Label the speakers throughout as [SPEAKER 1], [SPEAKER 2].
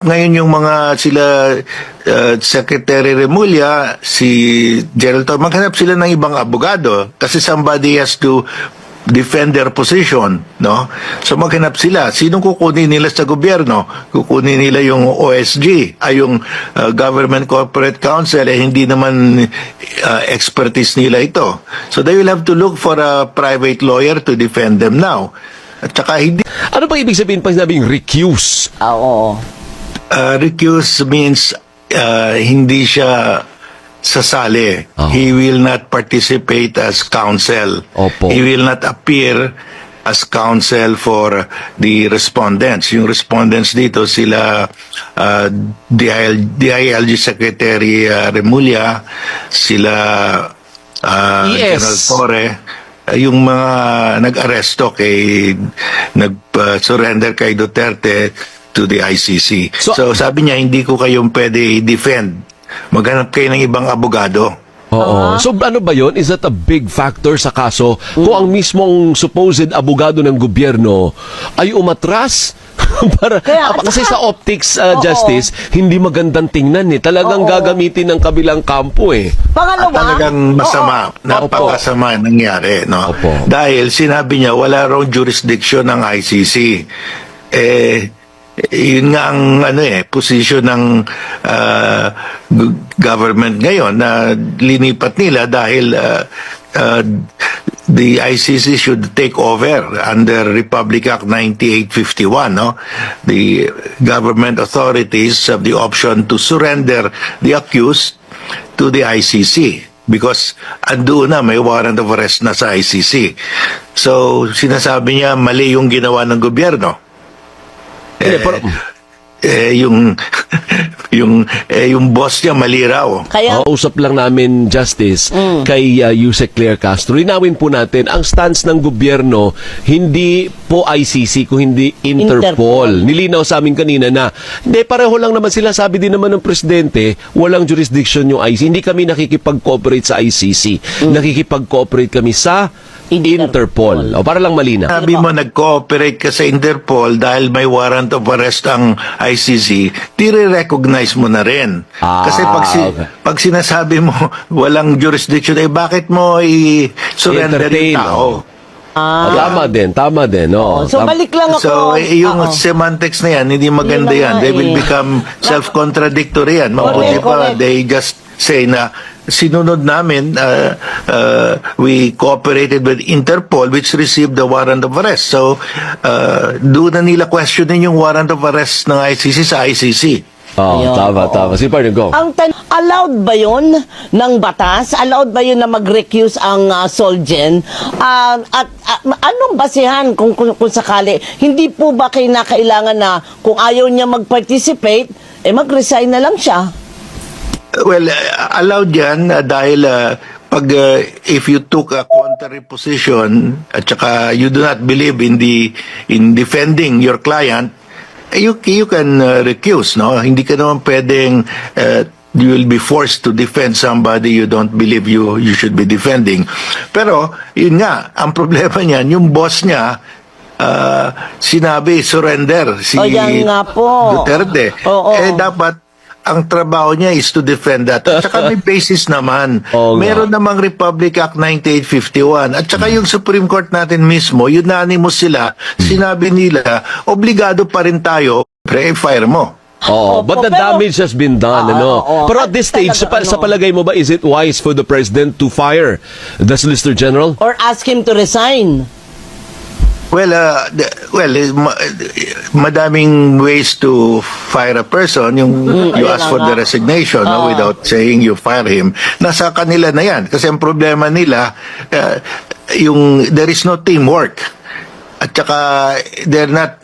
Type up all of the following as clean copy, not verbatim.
[SPEAKER 1] Ngayon yung mga sila Secretary Remulla, si Gerald Torre, maghanap sila ng ibang abogado kasi somebody has to defend their position, no? So maghanap sila. Sinong kukunin nila sa gobyerno? Kukunin nila yung OSG, yung Government Corporate Council, hindi naman expertise nila ito. So they will have to look for a private lawyer to defend them now. At saka hindi...
[SPEAKER 2] Ano pa ibig sabihin pag sinabing recuse?
[SPEAKER 3] Oo.
[SPEAKER 1] Recuse means hindi siya sasali.
[SPEAKER 2] Oh.
[SPEAKER 1] He will not participate as counsel.
[SPEAKER 2] Opo.
[SPEAKER 1] He will not appear as counsel for the respondents. Yung respondents dito sila DILG Secretary Remulla, sila
[SPEAKER 2] Yes.
[SPEAKER 1] General Torre, yung mga nag-aresto nag-surrender kay Duterte to the ICC. So sabi niya, hindi ko kayong pwede i-defend. Maghanap kayo ng ibang abogado.
[SPEAKER 2] Oo. So ano ba yon? Is that a big factor sa kaso kung ang mismong supposed abogado ng gobyerno ay umatras? Kasi sa optics justice, hindi magandang tingnan eh. Talagang gagamitin ng kabilang kampo eh.
[SPEAKER 3] Pangalawa,
[SPEAKER 1] Talagang masama, napakasama nangyari, no?
[SPEAKER 2] Opo.
[SPEAKER 1] Dahil sinabi niya wala raw jurisdiction ng ICC. Yun nga ang position ng government ngayon na linipat nila dahil the ICC should take over under Republic Act 9851, no? The government authorities have the option to surrender the accused to the ICC because andun na may warrant of arrest na sa ICC. So sinasabi niya mali yung ginawa ng gobyerno. Yung boss niya mali raw.
[SPEAKER 3] kaya
[SPEAKER 2] Usap lang namin, Justice, kay Yusek Claire Castro. Linawin po natin, ang stance ng gobyerno, hindi po ICC, kung hindi Interpol. Nilinaw sa amin kanina na, hindi, pareho lang naman sila. Sabi din naman ng Presidente, walang jurisdiction yung ICC. Hindi kami nakikipag-cooperate sa ICC. Nakikipag-cooperate kami sa Interpol. O, para lang malina.
[SPEAKER 1] Sabi mo nag-cooperate ka sa Interpol dahil may warrant of arrest ang ICC, tire-recognize mo na rin. Kasi pag sinasabi mo walang jurisdiction, bakit mo i-surrender yung tao?
[SPEAKER 2] Tama din. No.
[SPEAKER 3] so balik lang ako.
[SPEAKER 1] So, yung semantics na yan, hindi maganda
[SPEAKER 3] Hindi
[SPEAKER 1] yan.
[SPEAKER 3] na
[SPEAKER 1] They will
[SPEAKER 3] eh.
[SPEAKER 1] become self-contradictory yan. Mabuti pa,
[SPEAKER 3] Correct.
[SPEAKER 1] they just say na sinunod namin, we cooperated with Interpol which received the warrant of arrest. So, doon na nila questionin yung warrant of arrest ng ICC sa ICC.
[SPEAKER 3] Ayun,
[SPEAKER 2] Tama. Si Partner, go.
[SPEAKER 3] Ang allowed ba yun ng batas? Allowed ba yun na mag-recuse ang Solgen? At anong basihan kung sakali? Hindi po ba kailangan na kung ayaw niya mag-participate, mag-resign na lang siya?
[SPEAKER 1] Well, allowed yan dahil if you took a contrary position at saka you do not believe in defending your client, you can recuse, no? Hindi ka naman pwedeng you will be forced to defend somebody you don't believe you should be defending. Pero yun nga, ang problema niyan, yung boss niya sinabi surrender si
[SPEAKER 3] yan nga po.
[SPEAKER 1] Duterte. Dapat ang trabaho niya is to defend that. At saka may basis naman. Meron namang Republic Act 9851. At saka yung Supreme Court natin mismo, unanimous sila, sinabi nila, obligado pa rin tayo, fire mo.
[SPEAKER 2] But the damage has been done, Pero at this stage, sa palagay mo ba, is it wise for the President to fire the Solicitor General?
[SPEAKER 3] Or ask him to resign?
[SPEAKER 1] Well, madaming ways to fire a person. You ask for the resignation without saying you fire him. Nasa kanila na yan. Kasi ang problema nila, there is no teamwork. At saka, they're not...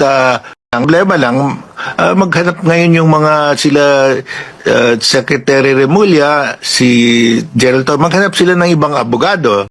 [SPEAKER 1] ang problema lang, maghanap ngayon yung mga sila Secretary Remulla, si Gerald Torre, maghanap sila ng ibang abogado.